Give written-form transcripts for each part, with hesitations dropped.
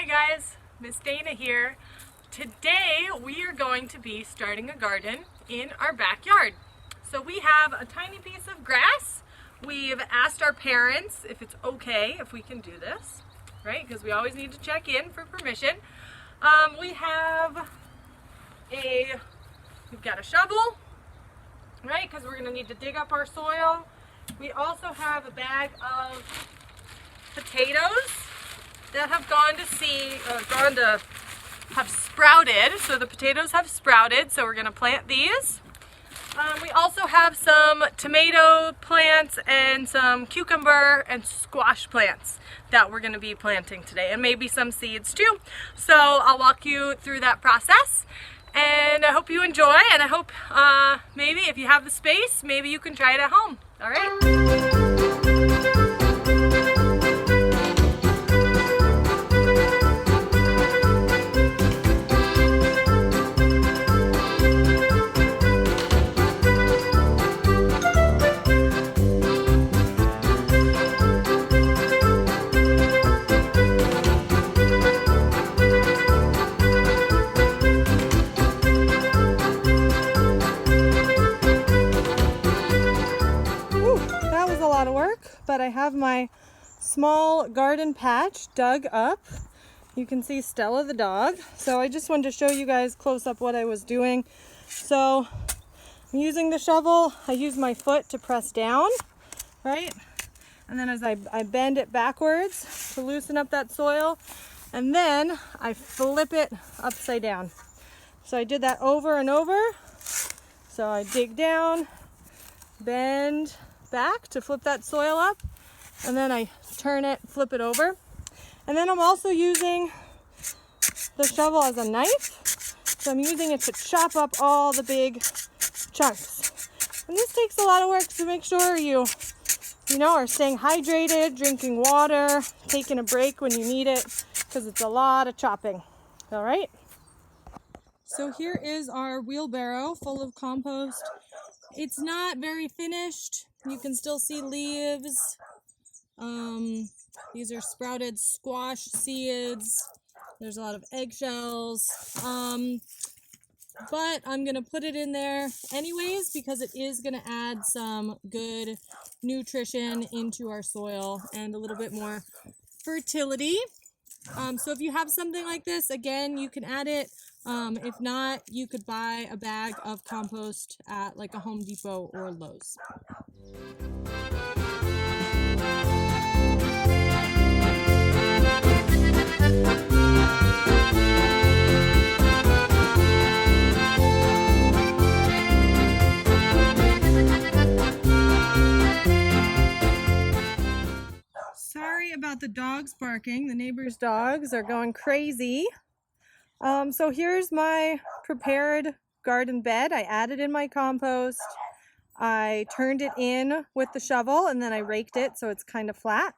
Hi guys, Miss Dana here. Today we are going to be starting a garden in our backyard. So we have a tiny piece of grass. We've asked our parents if it's okay if we can do this, right? Because we always need to check in for permission. We've got a shovel, right? Because we're going to need to dig up our soil. We also have a bag of potatoes that have have sprouted. So the potatoes have sprouted, so we're going to plant these. We also have some tomato plants and some cucumber and squash plants that we're going to be planting today, and maybe some seeds too. So I'll walk you through that process, and I hope you enjoy, and I hope maybe if you have the space, maybe you can try it at home. All right. But I have my small garden patch dug up. You can see Stella the dog. So I just wanted to show you guys close up what I was doing. So I'm using the shovel. I use my foot to press down, right? And then as I bend it backwards to loosen up that soil, and then I flip it upside down. So I did that over and over. So I dig down, bend back to flip that soil up, and then I turn it, flip it over. And then I'm also using the shovel as a knife. So I'm using it to chop up all the big chunks. And this takes a lot of work, so make sure you are staying hydrated, drinking water, taking a break when you need it, because it's a lot of chopping. All right. So here is our wheelbarrow full of compost. It's not very finished. You can still see leaves. These are sprouted squash seeds. There's a lot of eggshells. But I'm going to put it in there anyways because it is going to add some good nutrition into our soil and a little bit more fertility. So if you have something like this, again, you can add it. If not, you could buy a bag of compost at like a Home Depot or Lowe's. Sorry about the dogs barking. The neighbors' dogs are going crazy. So here's my prepared garden bed. I added in my compost. I turned it in with the shovel and then I raked it so it's kind of flat.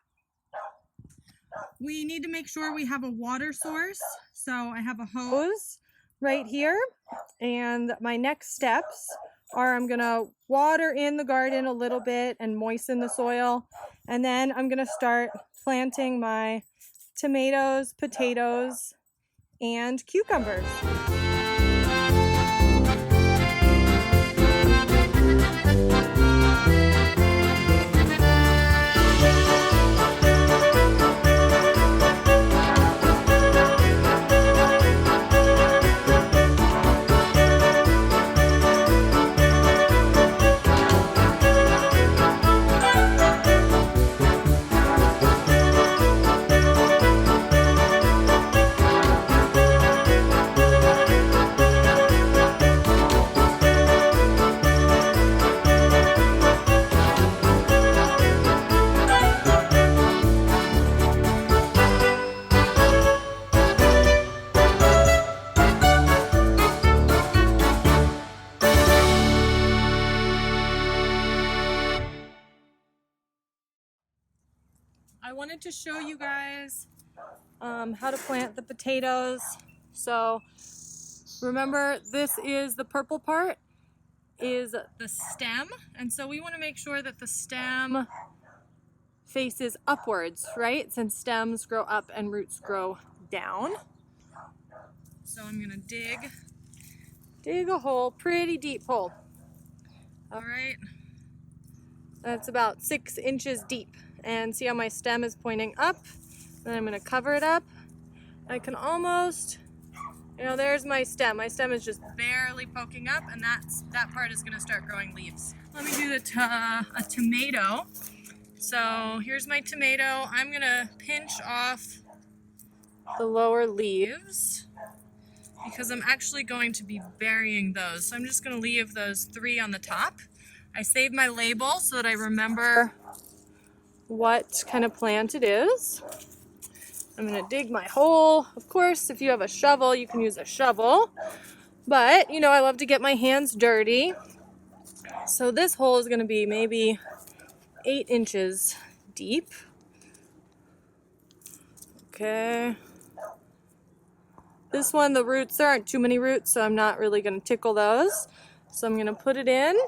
We need to make sure we have a water source. So I have a hose right here. And my next steps are I'm going to water in the garden a little bit and moisten the soil. And then I'm going to start planting my tomatoes, potatoes, and cucumbers. I wanted to show you guys how to plant the potatoes. So remember, this is the purple part is the stem, and so we want to make sure that the stem faces upwards, right? Since stems grow up and roots grow down. So I'm gonna dig a hole, pretty deep hole. All right, that's about 6 inches deep. And see how my stem is pointing up? Then I'm gonna cover it up. I can almost, you know, there's my stem. My stem is just barely poking up, and that part is gonna start growing leaves. Let me do a tomato. So here's my tomato. I'm gonna pinch off the lower leaves because I'm actually going to be burying those. So I'm just gonna leave those 3 on the top. I saved my label so that I remember what kind of plant it is. I'm gonna dig my hole. Of course, if you have a shovel, you can use a shovel. But, you know, I love to get my hands dirty. So this hole is gonna be maybe 8 inches deep. Okay. This one, the roots, there aren't too many roots, so I'm not really gonna tickle those. So I'm gonna put it in.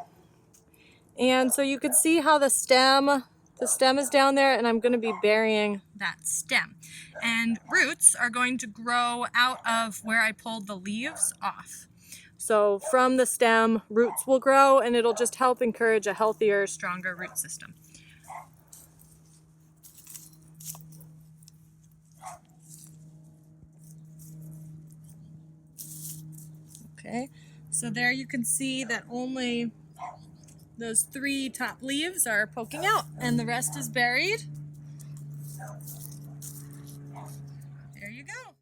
And so you can see how the stem is down there, and I'm gonna be burying that stem. And roots are going to grow out of where I pulled the leaves off. So from the stem, roots will grow, and it'll just help encourage a healthier, stronger root system. Okay, so there you can see that only those 3 top leaves are poking out, and the rest is buried. There you go.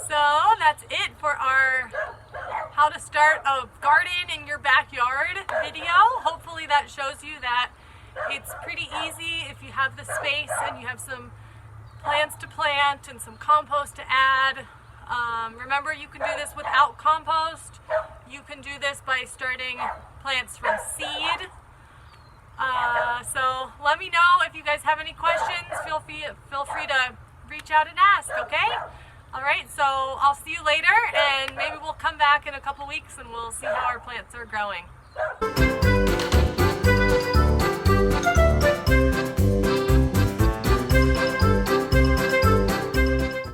So that's it for our how to start a garden in your backyard video. Hopefully that shows you that it's pretty easy if you have the space and you have some plants to plant and some compost to add. Remember, you can do this without compost. You can do this by starting plants from seed. So let me know if you guys have any questions. Feel free to reach out and ask, okay? All right, so I'll see you later, and maybe we'll come back in a couple weeks and we'll see how our plants are growing.